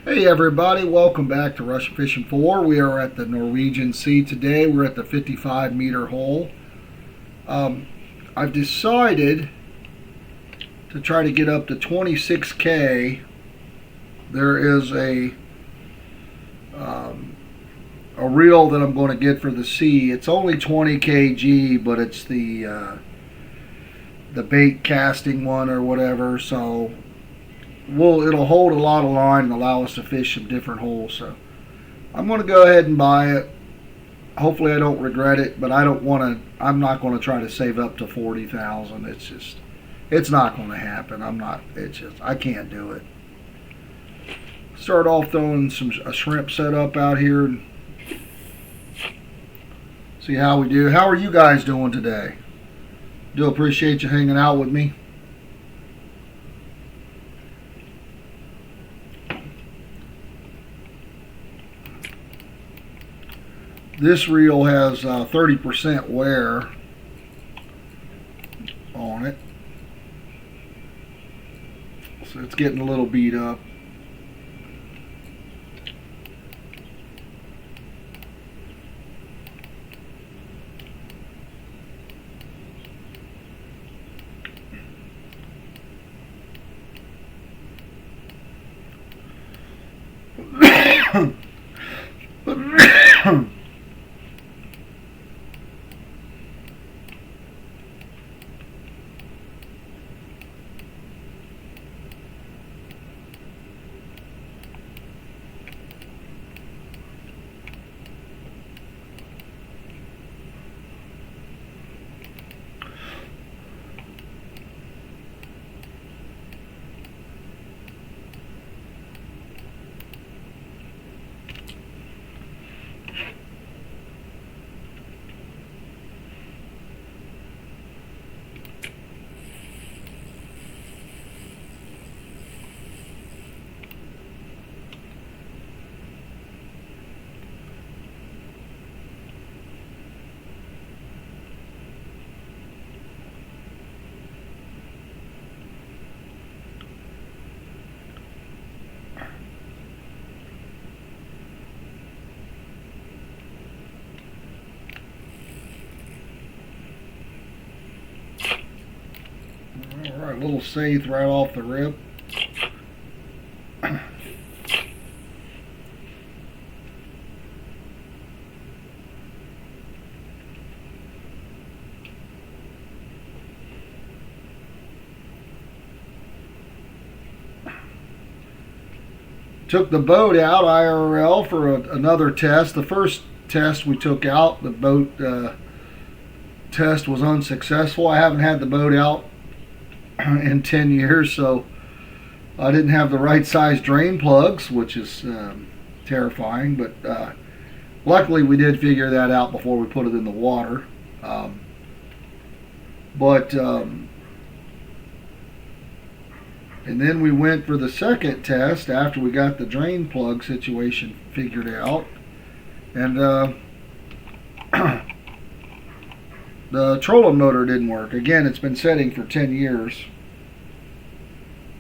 Hey everybody, welcome back to Russian Fishing 4. We are at the Norwegian Sea today. We're at the 55 meter hole. I've decided to try to get up to 26K. There is a reel that I'm going to get for the sea. It's only 20 kg, but it's the bait casting one or whatever. So it'll hold a lot of line and allow us to fish some different holes. So I'm going to go ahead and buy it. Hopefully I don't regret it, but I'm not going to try to save up to 40,000. It's not going to happen. I can't do it. Start off throwing a shrimp setup out here and see how we do. How are you guys doing today? Do appreciate you hanging out with me. This reel has 30% wear on it, so it's getting a little beat up. Alright, a little safe right off the rip. Took the boat out IRL for another test. The first test we took out, the boat test was unsuccessful. I haven't had the boat out in 10 years, so I didn't have the right size drain plugs, which is terrifying, but luckily we did figure that out before we put it in the water. And then we went for the second test after we got the drain plug situation figured out, and the trolling motor didn't work. Again, it's been setting for 10 years.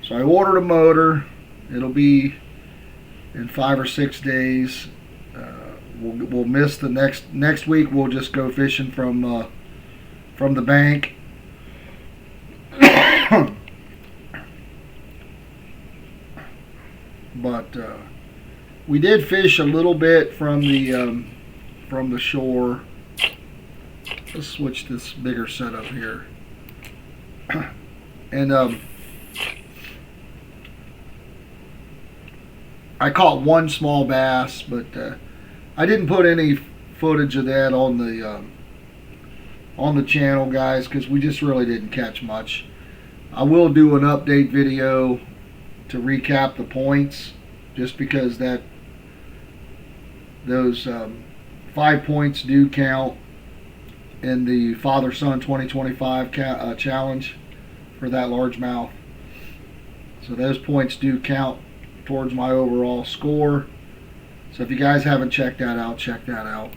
So I ordered a motor. It'll be in 5 or 6 days. We'll miss the next week. We'll just go fishing from the bank. But we did fish a little bit from the shore. Let's switch this bigger setup here. And I caught one small bass, but I didn't put any footage of that on the channel, guys, because we just really didn't catch much. I will do an update video to recap the points, just because those 5 points do count in the Father-Son 2025 challenge for that largemouth. So those points do count towards my overall score. So if you guys haven't checked that out, check that out.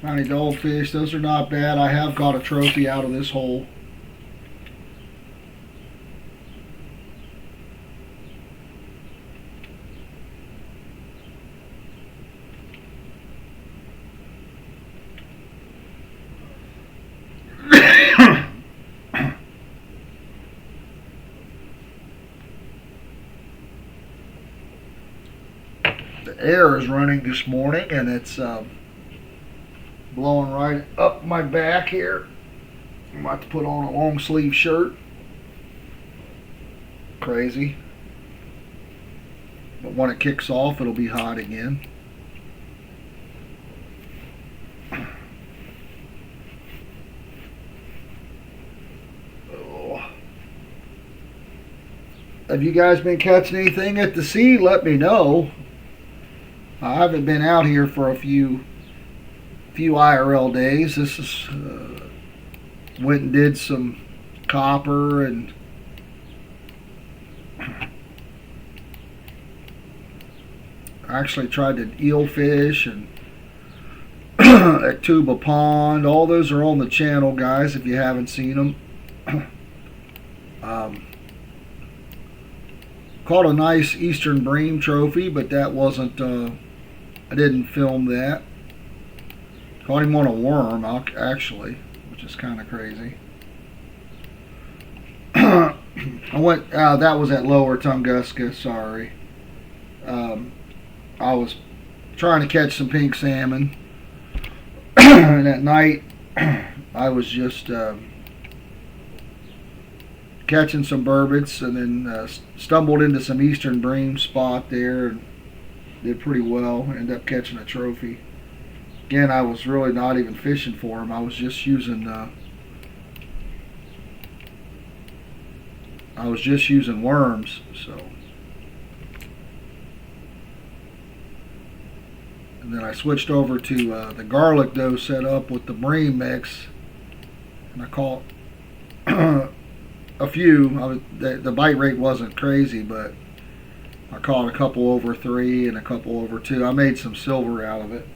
Tiny goldfish, those are not bad. I have got a trophy out of this hole. The air is running this morning and it's blowing right up my back here. I'm about to put on a long sleeve shirt. Crazy. But when it kicks off, it'll be hot again. Oh. Have you guys been catching anything at the sea? Let me know. I haven't been out here for a few IRL days. This is went and did some copper and actually tried to eel fish and at Tuba Pond. All those are on the channel, guys, if you haven't seen them. Caught a nice eastern bream trophy, but that wasn't I didn't film that. Caught him on a worm, actually, which is kind of crazy. I went, that was at Lower Tunguska, sorry. I was trying to catch some pink salmon, and at night I was just catching some burbot, and then stumbled into some eastern bream spot there and did pretty well. Ended up catching a trophy. Again, I was really not even fishing for them. I was just using worms. So, and then I switched over to the garlic dough setup with the bream mix, and I caught a few. The bite rate wasn't crazy, but I caught a couple over 3 and a couple over 2. I made some silver out of it.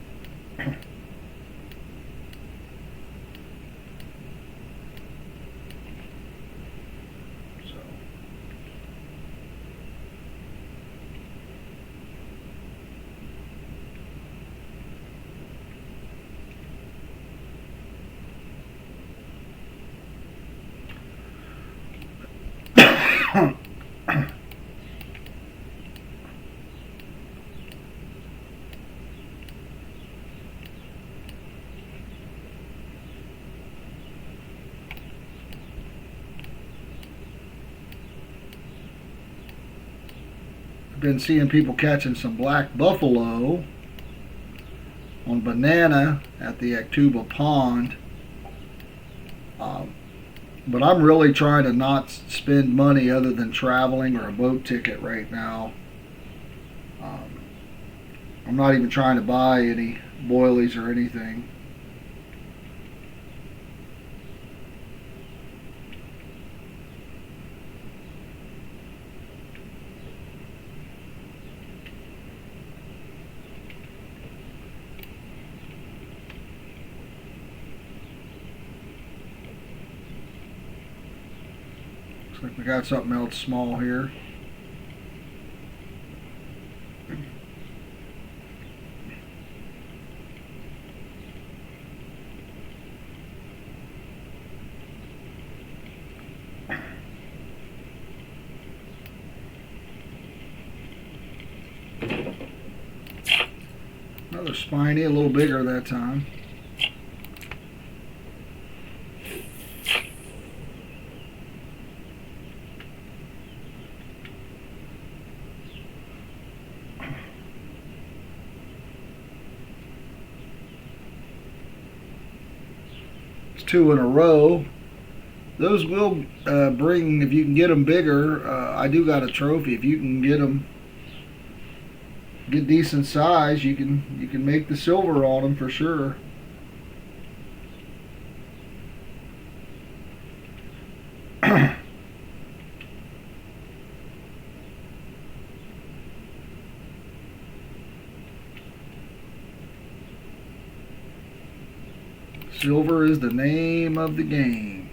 Been seeing people catching some black buffalo on banana at the Tuba Pond, but I'm really trying to not spend money other than traveling or a boat ticket right now. I'm not even trying to buy any boilies or anything. Looks like we got something else small here. Another spiny, a little bigger that time. It's 2 in a row. Those will bring, if you can get them bigger. I do got a trophy. If you can get them, get decent size, you can make the silver on them for sure. Silver is the name of the game.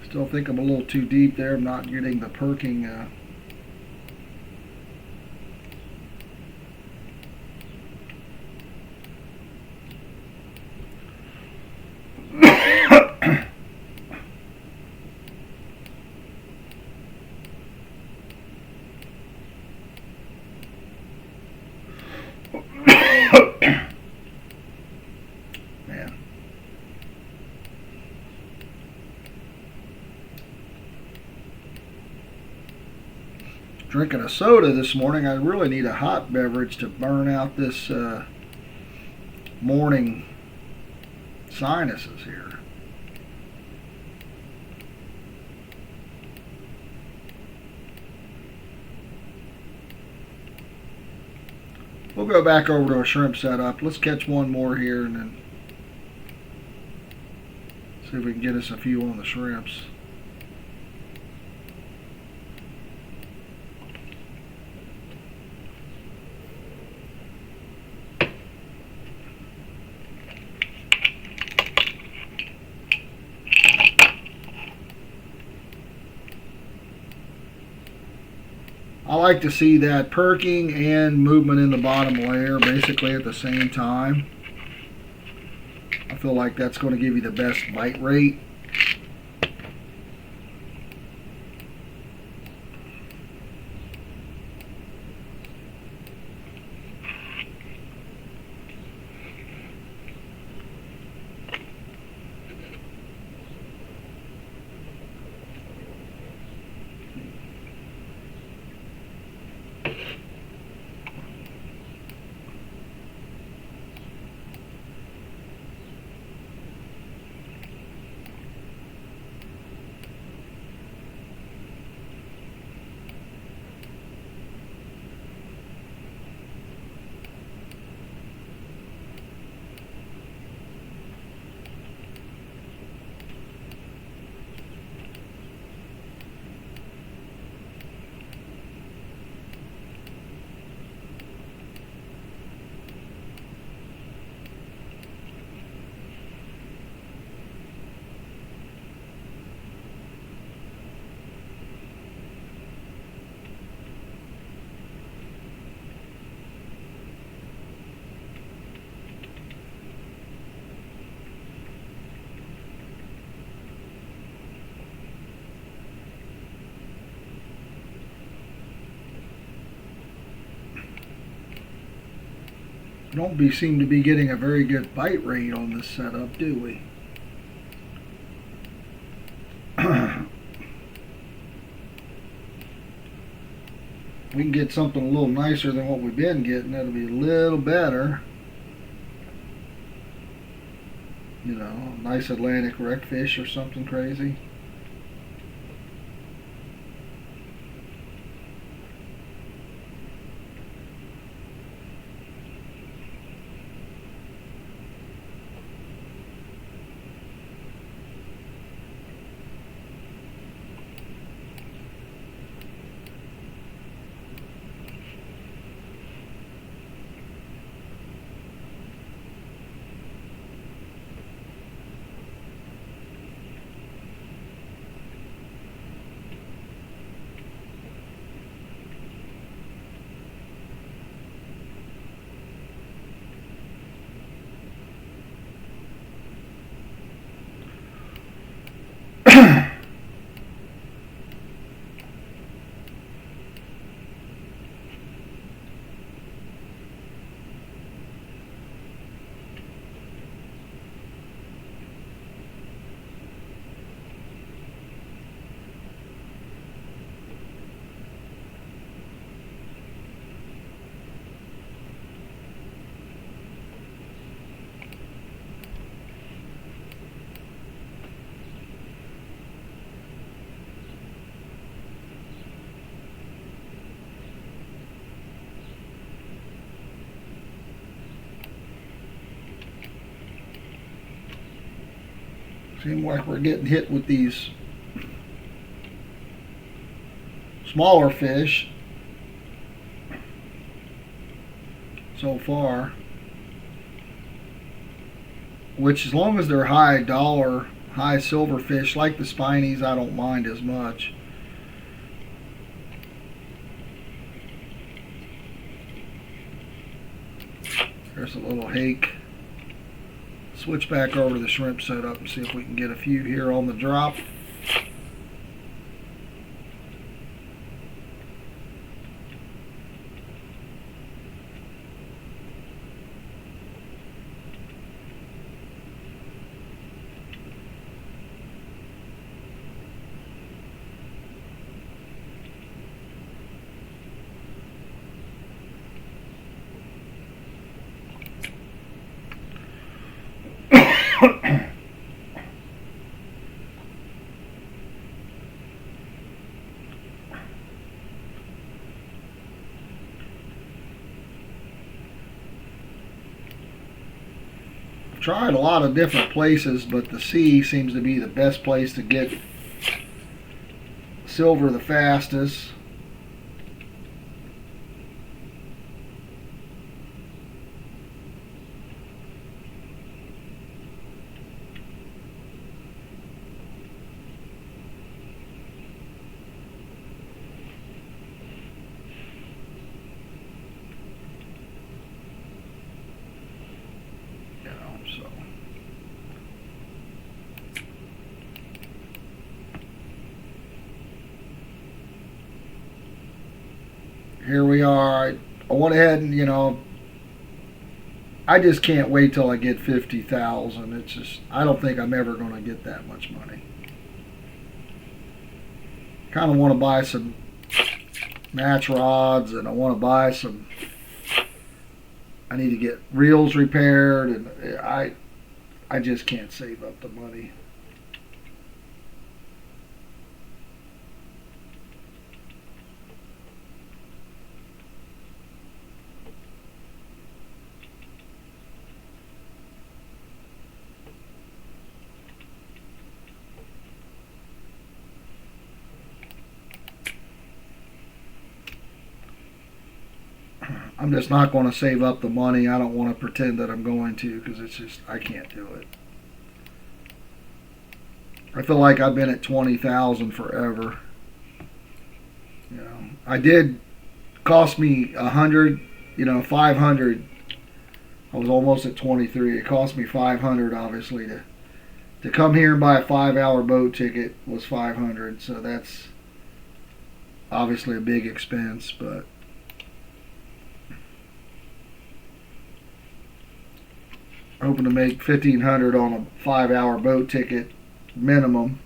Still think I'm a little too deep there. I'm not getting the perking. Man. Drinking a soda this morning. I really need a hot beverage to burn out this morning sinuses here. We'll go back over to a shrimp setup. Let's catch one more here and then see if we can get us a few on the shrimps. I like to see that perking and movement in the bottom layer basically at the same time. I feel like that's going to give you the best bite rate. Don't seem to be getting a very good bite rate on this setup, do we? We can get something a little nicer than what we've been getting. That'll be a little better. You know, nice Atlantic wreckfish or something crazy. Seems like we're getting hit with these smaller fish so far, which as long as they're high dollar, high silver fish like the spinies, I don't mind as much. There's a little hake. Switch back over to the shrimp setup and see if we can get a few here on the drop. Tried a lot of different places, but the sea seems to be the best place to get silver the fastest. Here we are. I went ahead and, I just can't wait till I get 50,000. It's just, I don't think I'm ever going to get that much money. Kind of want to buy some match rods, and I want to buy some, I need to get reels repaired, and I just can't save up the money. I'm just not going to save up the money. I don't want to pretend that I'm going to, because it's just, I can't do it. I feel like I've been at 20,000 forever. I did cost me 100, 500. I was almost at 23. It cost me 500, obviously, to come here and buy a 5-hour boat ticket was 500. So that's obviously a big expense, but hoping to make 1,500 on a 5-hour boat ticket minimum.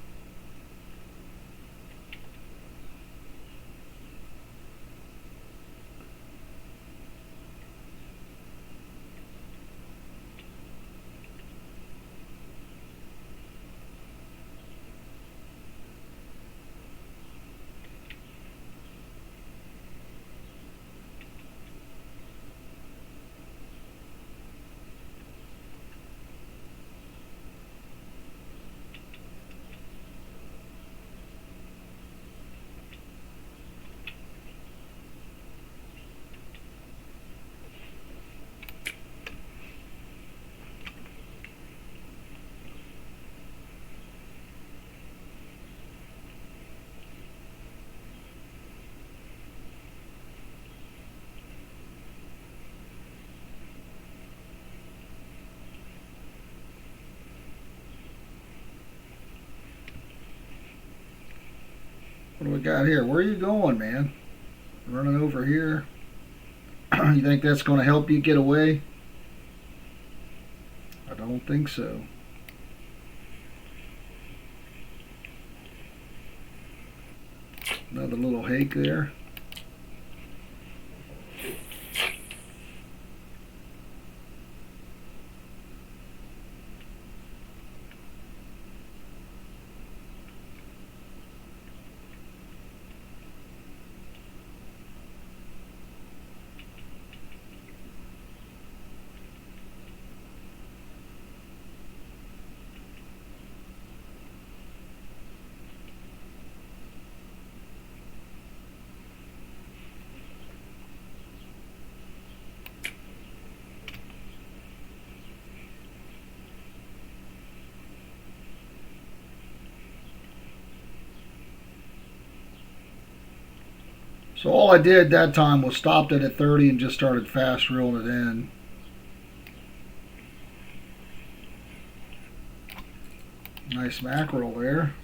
What do we got here? Where are you going, man? Running over here. You think that's going to help you get away? I don't think so. Another little hake there. So all I did that time was stopped it at 30 and just started fast reeling it in. Nice mackerel there.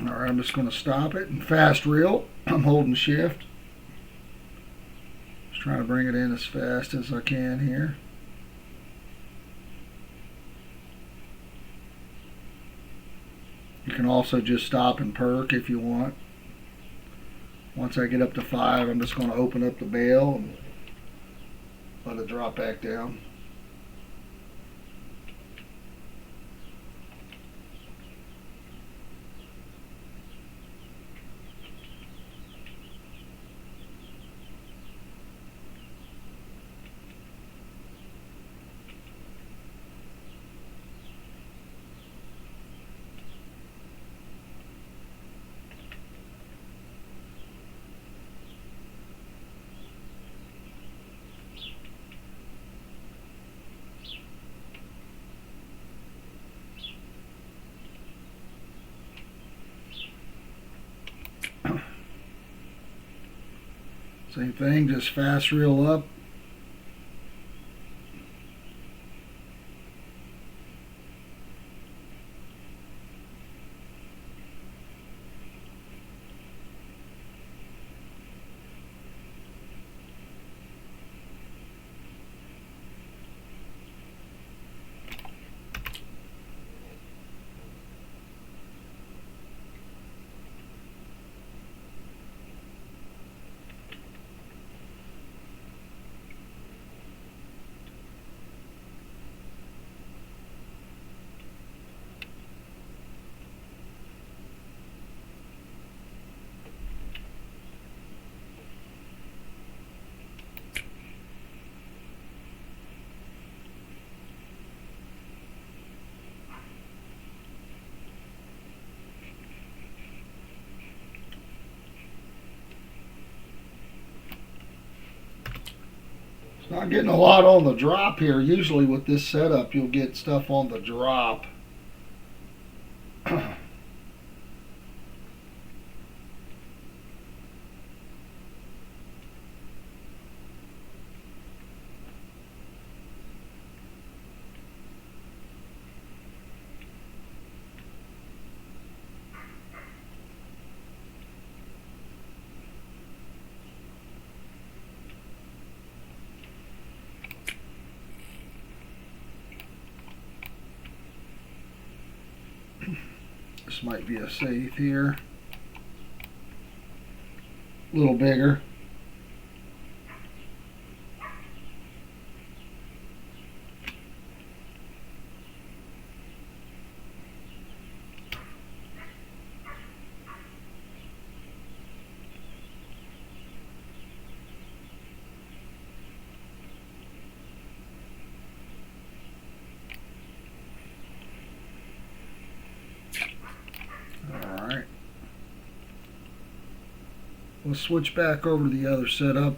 Alright, I'm just going to stop it and fast reel. I'm holding shift. Just trying to bring it in as fast as I can here. You can also just stop and perk if you want. Once I get up to 5, I'm just going to open up the bail and let it drop back down. Same thing, just fast reel up. Not getting a lot on the drop here. Usually with this setup you'll get stuff on the drop. This might be a safe here. A little bigger. Alright. We'll switch back over to the other setup.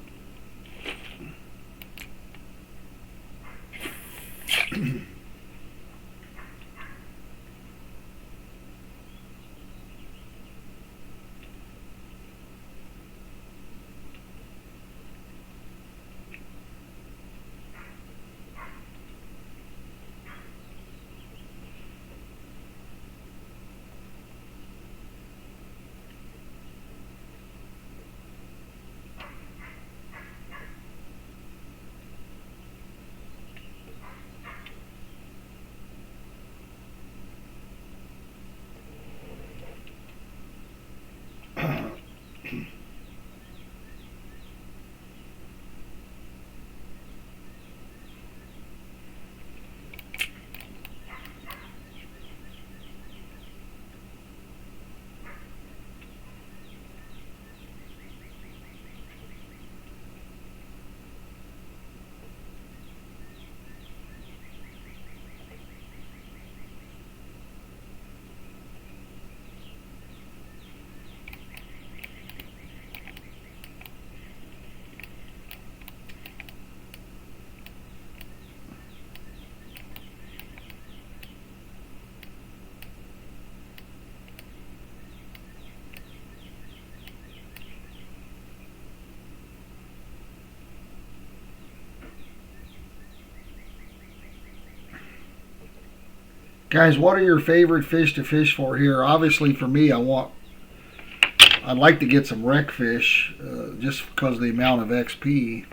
Guys, what are your favorite fish to fish for here? Obviously, for me, I'd like to get some wreck fish, just because of the amount of XP.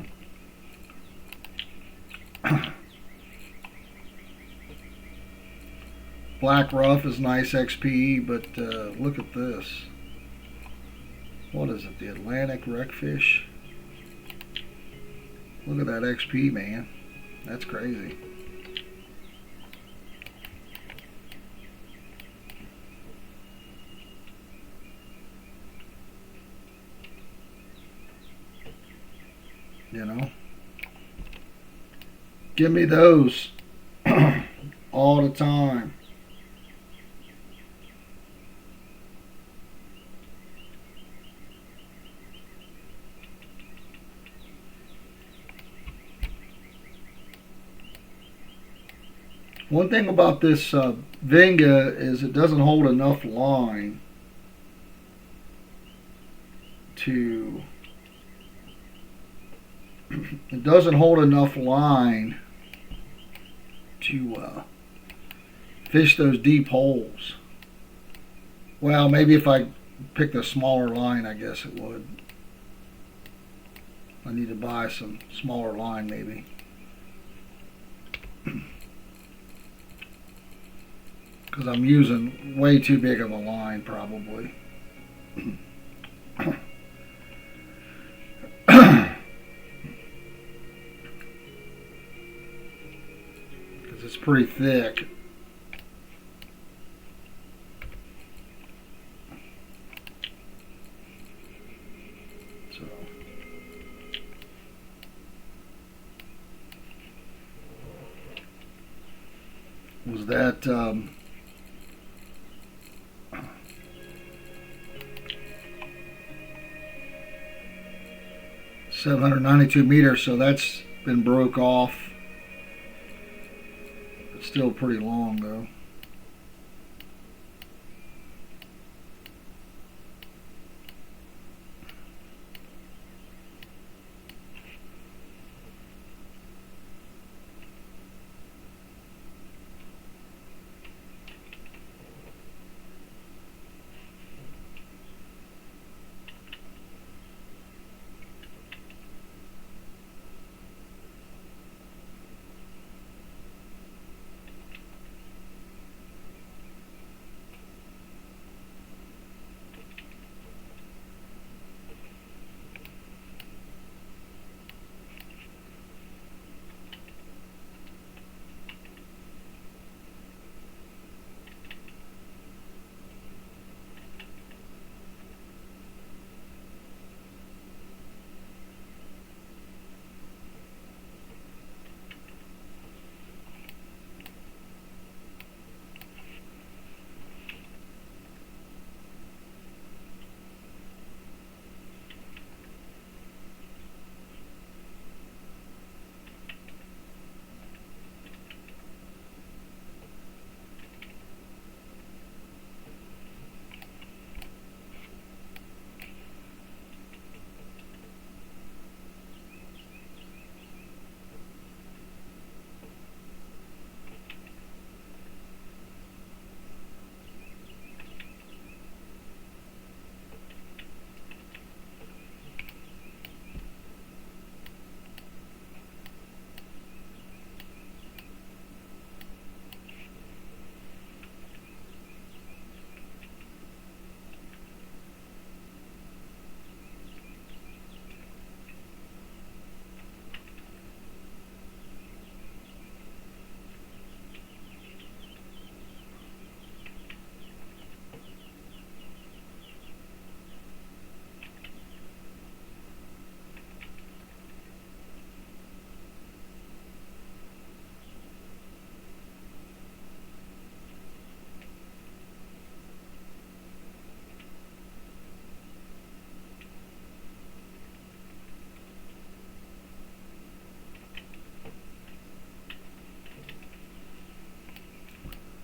Black rough is nice XP, but look at this. What is it? The Atlantic wreckfish? Look at that XP, man. That's crazy. You know? Give me those all the time. One thing about this Venga is it doesn't hold enough line to. It doesn't hold enough line to fish those deep holes. Well, maybe if I picked a smaller line, I guess it would. I need to buy some smaller line, maybe. Because I'm using way too big of a line, probably. Because it's pretty thick. So. Was that... 792 meters, so that's been broke off. It's still pretty long though.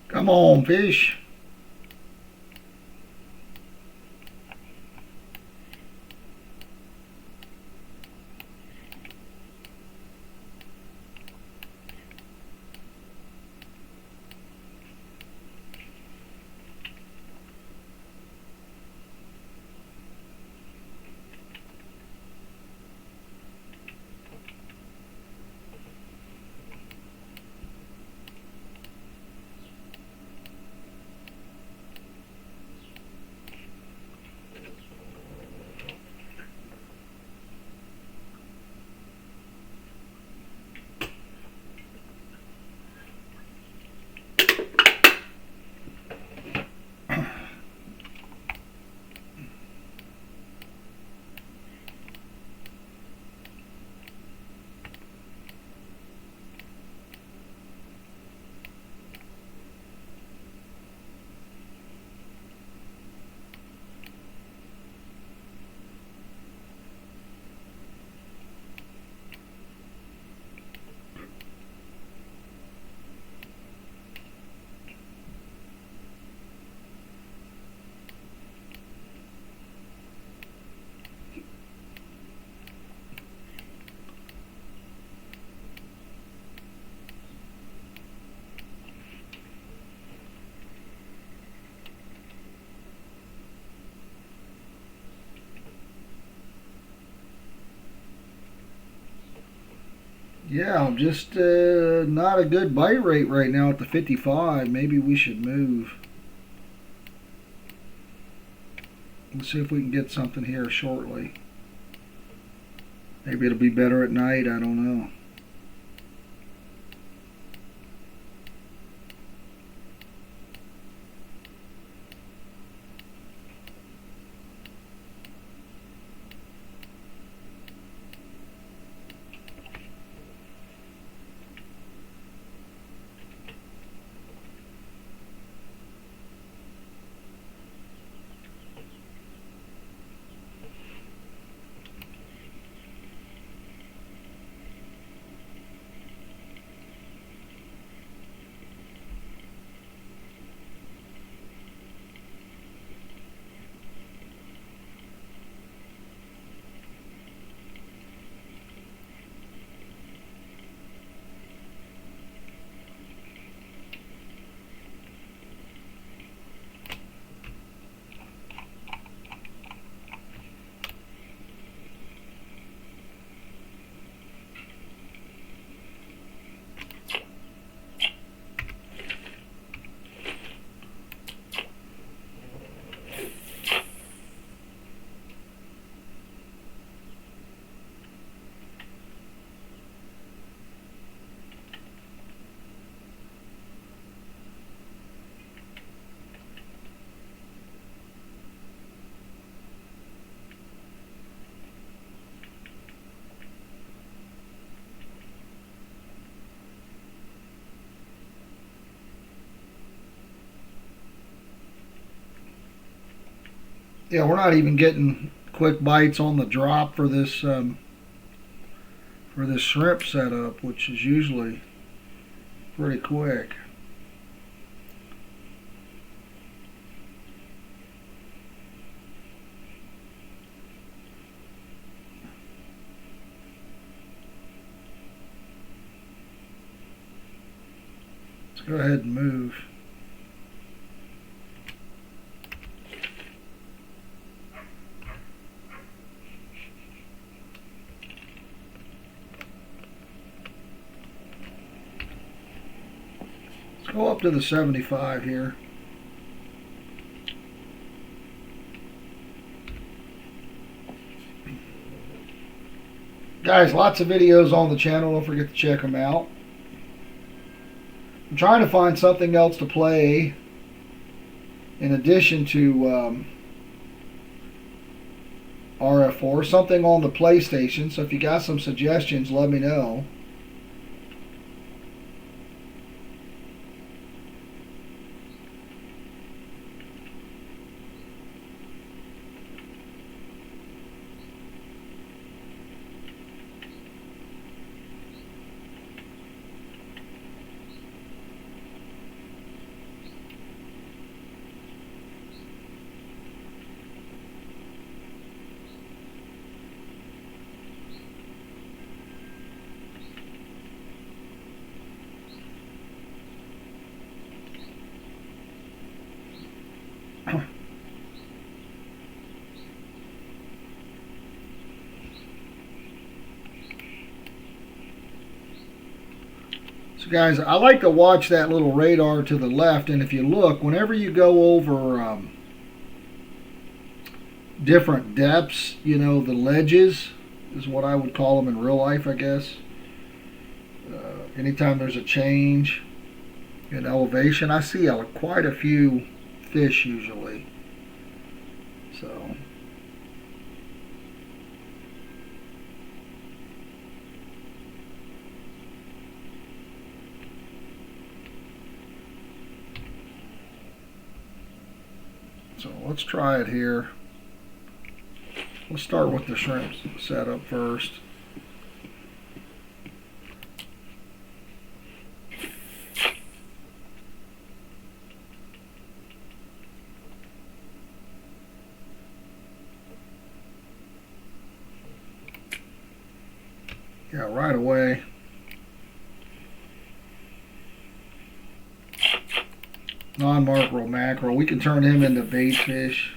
Come on, fish. Yeah, I'm just not a good bite rate right now at the 55. Maybe we should move. Let's see if we can get something here shortly. Maybe it'll be better at night. I don't know. Yeah, we're not even getting quick bites on the drop for this shrimp setup, which is usually pretty quick. Let's go ahead and move. Let's go up to the 75 here. Guys, lots of videos on the channel. Don't forget to check them out. I'm trying to find something else to play in addition to RF4, something on the PlayStation. So if you got some suggestions, let me know. So guys, I like to watch that little radar to the left, and if you look, whenever you go over different depths, you know, the ledges is what I would call them in real life, I guess. Anytime there's a change in elevation, I see quite a few fish usually. So let's try it here. Let's start with the shrimp setup first. Yeah, right away. Non-markable mackerel. We can turn him into bait fish.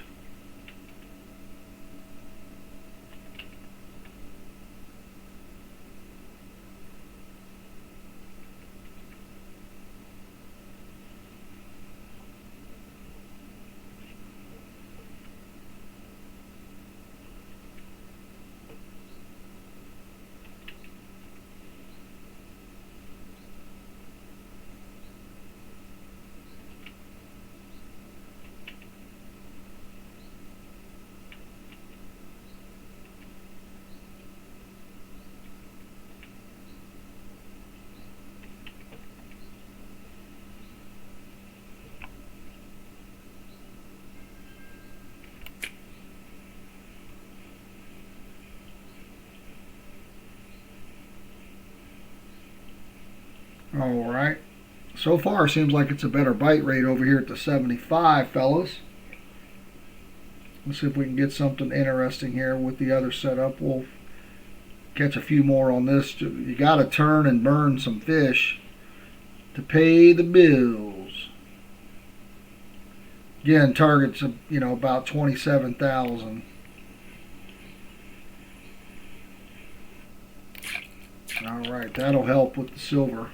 All right. So far, seems like it's a better bite rate over here at the 75, fellas. Let's see if we can get something interesting here with the other setup. We'll catch a few more on this. You got to turn and burn some fish to pay the bills. Again, targets about 27,000. All right, that'll help with the silver.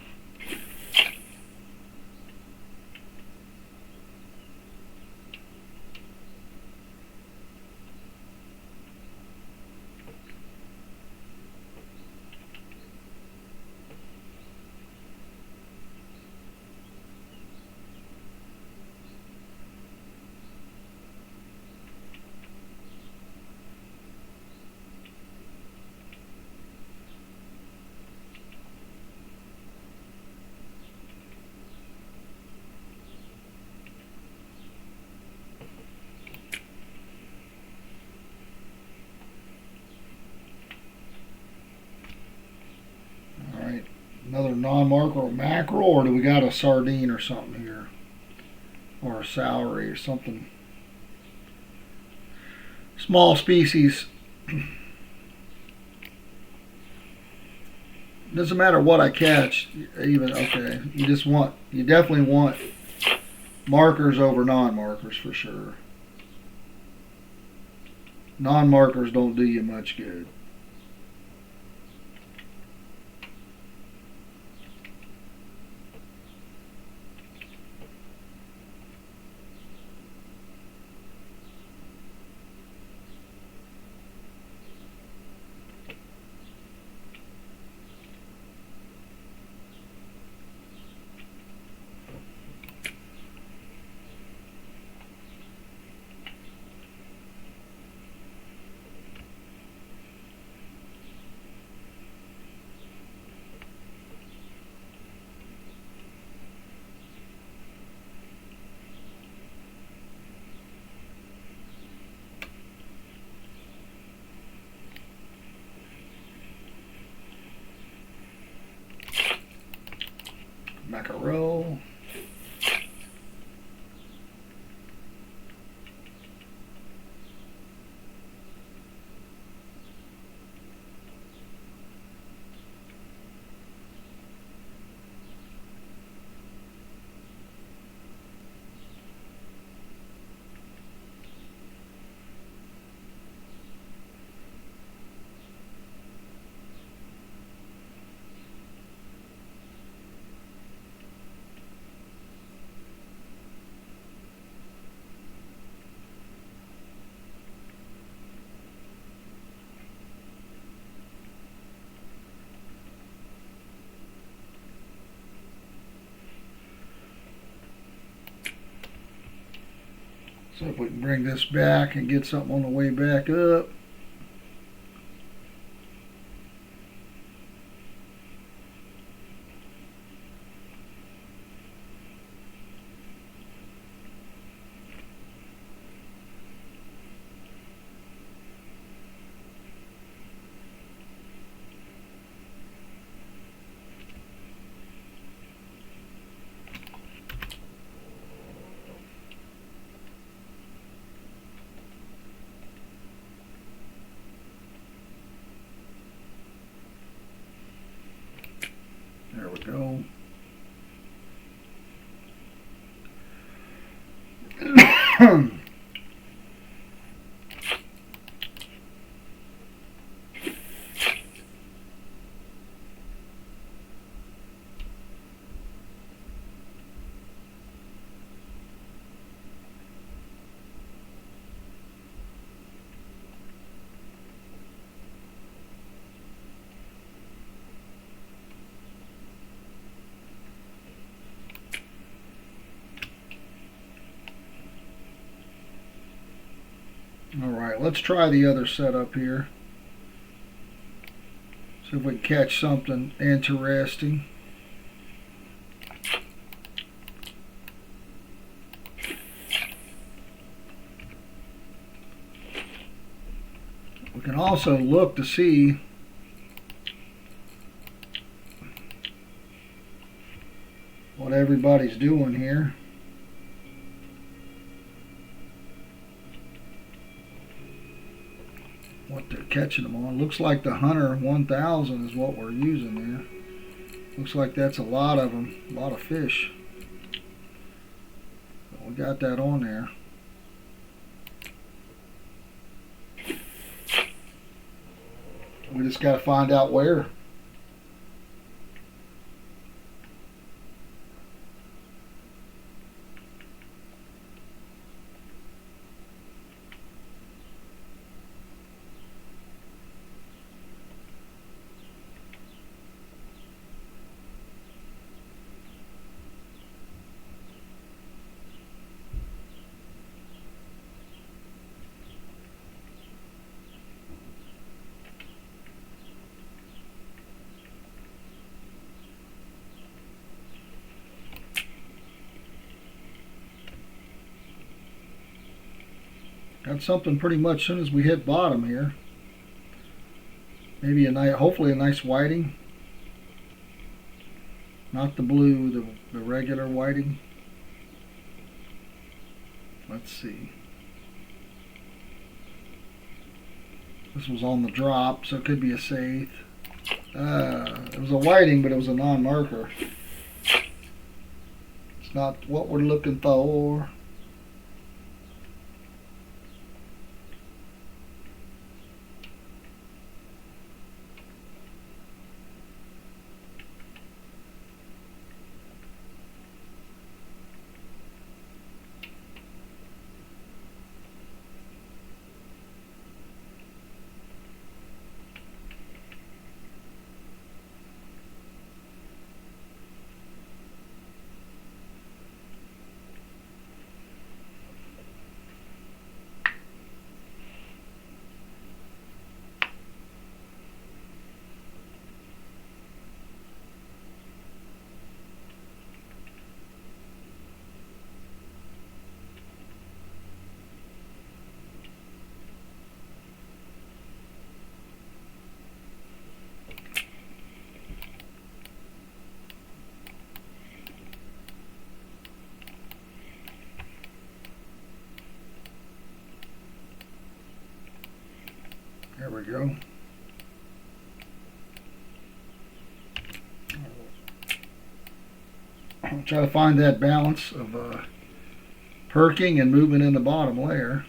Another non-marker or mackerel, or do we got a sardine or something here? Or a salary or something. Small species. Doesn't matter what I catch, even, okay. You definitely want markers over non-markers for sure. Non-markers don't do you much good. Mackerel. So if we can bring this back and get something on the way back up. There we go. Alright, let's try the other setup here. See if we can catch something interesting. We can also look to see everybody's doing here. What they're catching them on. Looks like the Hunter 1000 is what we're using there. Looks like that's a lot of them, a lot of fish. But we got that on there. We just got to find out where. Got something pretty much as soon as we hit bottom here. Maybe a nice, hopefully a nice whiting. Not the blue, the regular whiting. Let's see. This was on the drop, so it could be a saithe. It was a whiting, but it was a non-marker. It's not what we're looking for. There we go. I'll try to find that balance of perking and moving in the bottom layer.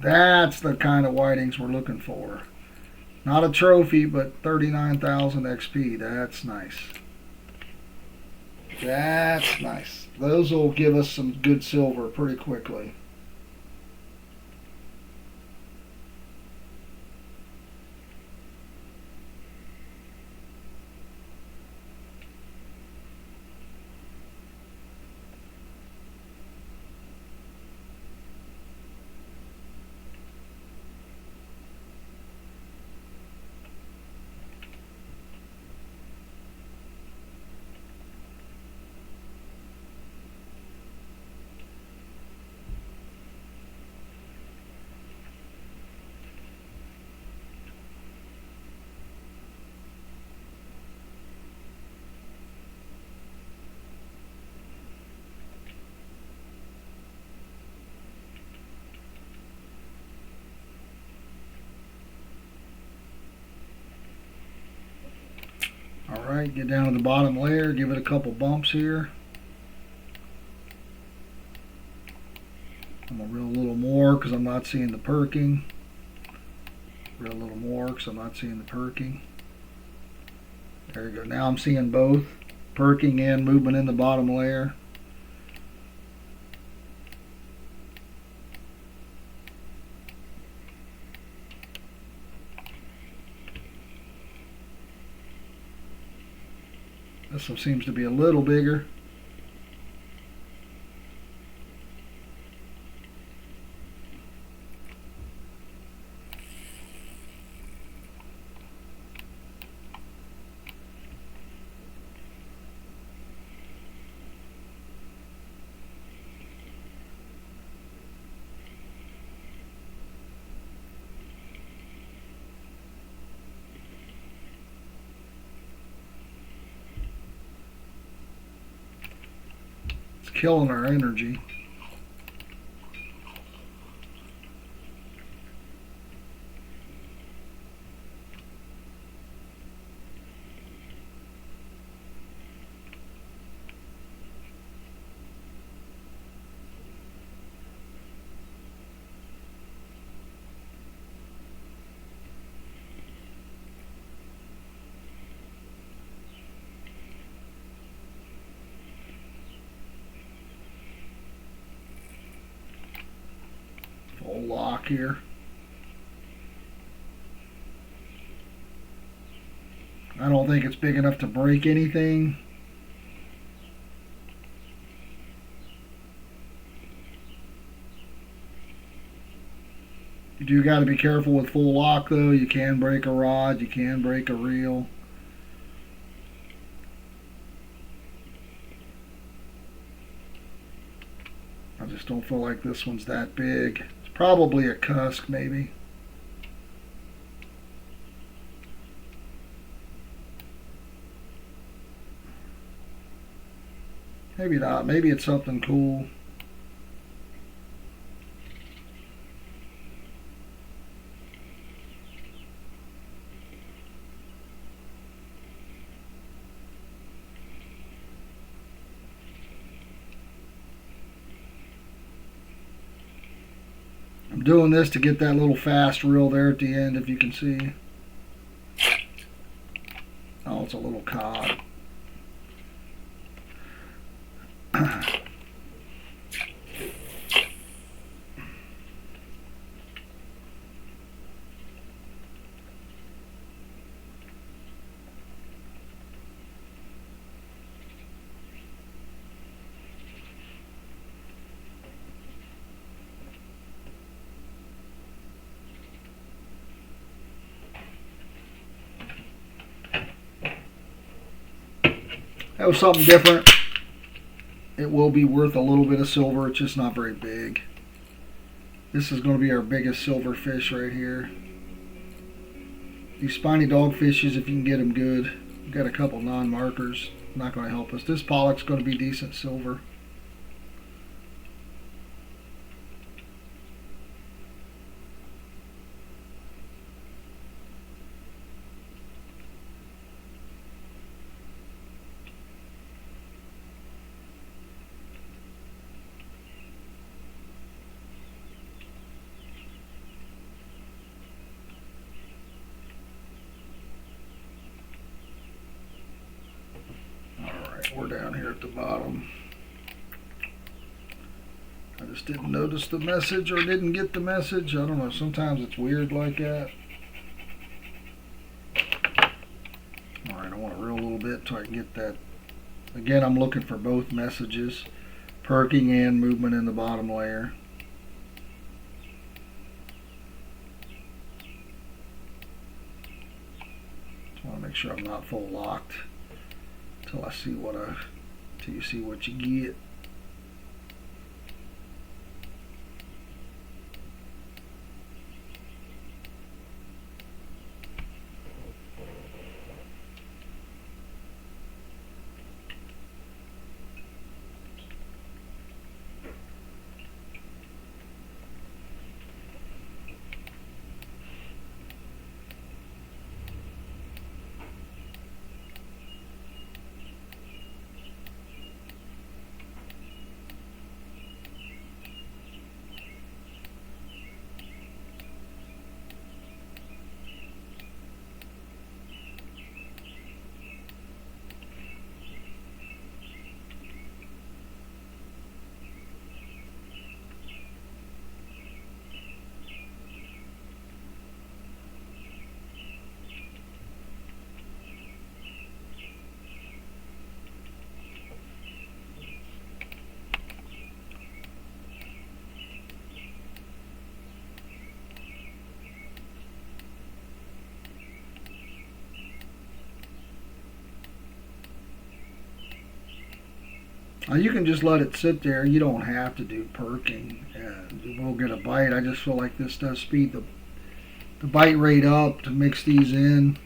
That's the kind of whitings we're looking for. Not a trophy, but 39,000 XP. That's nice. That's nice. Those will give us some good silver pretty quickly. Alright, get down to the bottom layer, give it a couple bumps here. I'm gonna reel a little more because I'm not seeing the perking. Reel a little more because I'm not seeing the perking. There you go. Now I'm seeing both perking and movement in the bottom layer. This one seems to be a little bigger. Killing our energy. Full lock here. I don't think it's big enough to break anything. You do got to be careful with full lock though. You can break a rod, you can break a reel. I just don't feel like this one's that big. It's probably a cusk maybe. Maybe not. Maybe it's something cool. I'm doing this to get that little fast reel there at the end, if you can see. Oh, it's a little cod. That was something different. It will be worth a little bit of silver. It's just not very big. This is going to be our biggest silver fish right here. These spiny dogfishes, if you can get them good. We've got a couple non-markers. Not going to help us. This pollock's going to be decent silver. We're down here at the bottom. I just didn't notice the message or didn't get the message. I don't know. Sometimes it's weird like that. Alright, I want to reel a little bit so I can get that. Again, I'm looking for both messages. Perking and movement in the bottom layer. Just want to make sure I'm not full locked. Till you see what you get. You can just let it sit there. You don't have to do perking, and we'll get a bite. I just feel like this does speed the bite rate up to mix these in.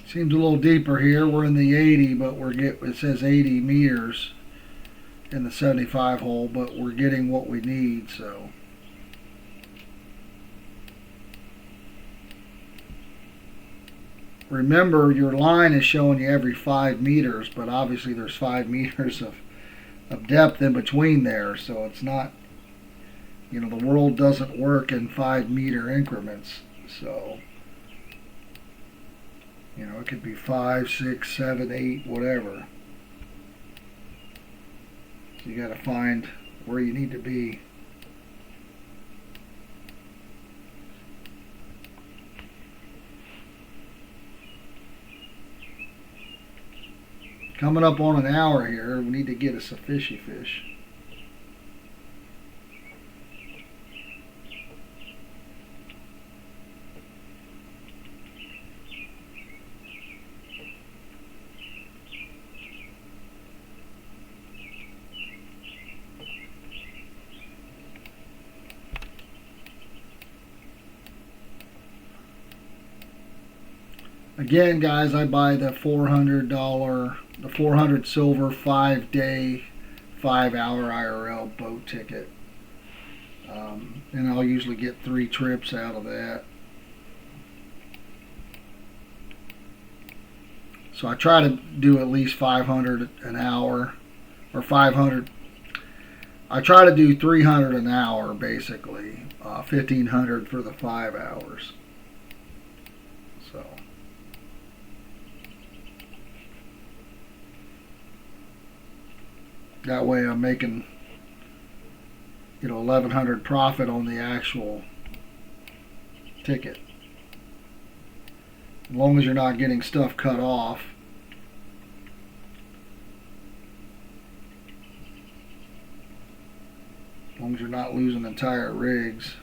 Seems a little deeper here. We're in the 80, but it says 80 meters in the 75 hole, but we're getting what we need, so. Remember, your line is showing you every 5 meters, but obviously there's 5 meters of depth in between there, so it's not, the world doesn't work in 5 meter increments, so. It could be 5, 6, 7, 8, whatever. So you got to find where you need to be. Coming up on an hour here, we need to get us a fishy fish. Again, guys, I buy the $400 silver 5-day, 5-hour IRL boat ticket. And I'll usually get 3 trips out of that. So I try to do at least 500 an hour, or 500. I try to do 300 an hour, basically. 1,500 for the 5 hours. So. That way I'm making, 1,100 profit on the actual ticket. As long as you're not getting stuff cut off. As long as you're not losing entire rigs.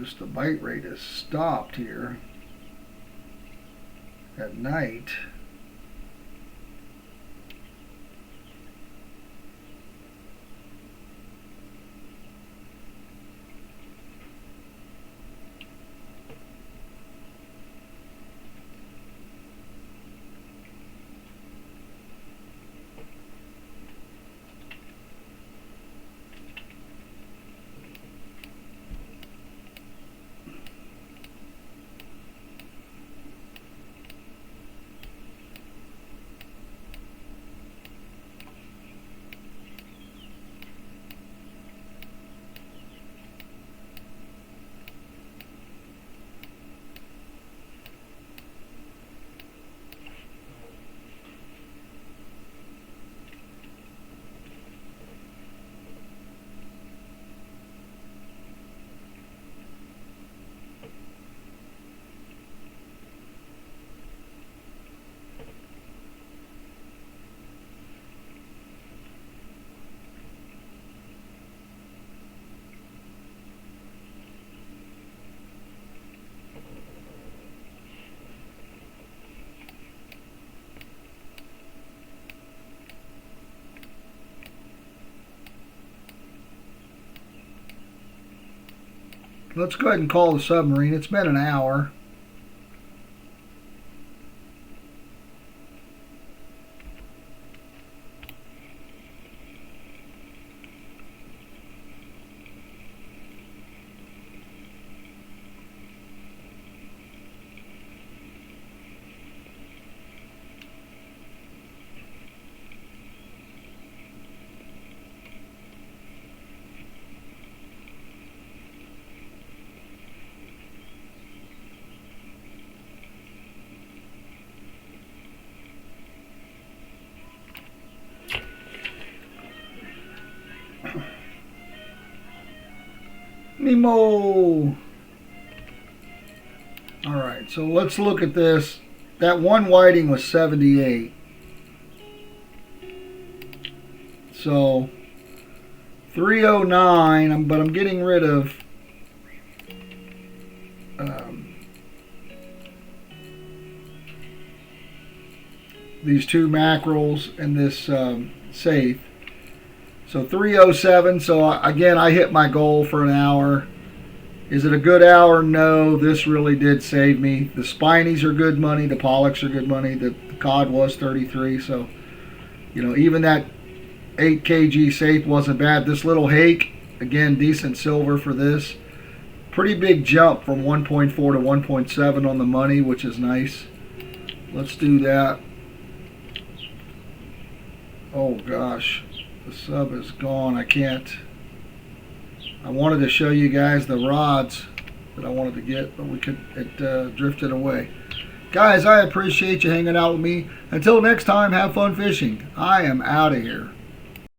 noticed the bite rate has stopped here at night. Let's go ahead and call the submarine. It's been an hour. Nemo! Alright, so let's look at this. That one whiting was 78. So 309, but I'm getting rid of these two mackerels and this safe. So 307. So again, I hit my goal for an hour. Is it a good hour? No. This really did save me. The spinies are good money. The pollocks are good money. The cod was 33. So, you know, even that 8 kg safe wasn't bad. This little hake, again, decent silver for this. Pretty big jump from 1.4 to 1.7 on the money, which is nice. Let's do that. Oh gosh, the sub is gone. I wanted to show you guys the rods that I wanted to get, but it drifted away. Guys, I appreciate you hanging out with me. Until next time, have fun fishing. I am out of here.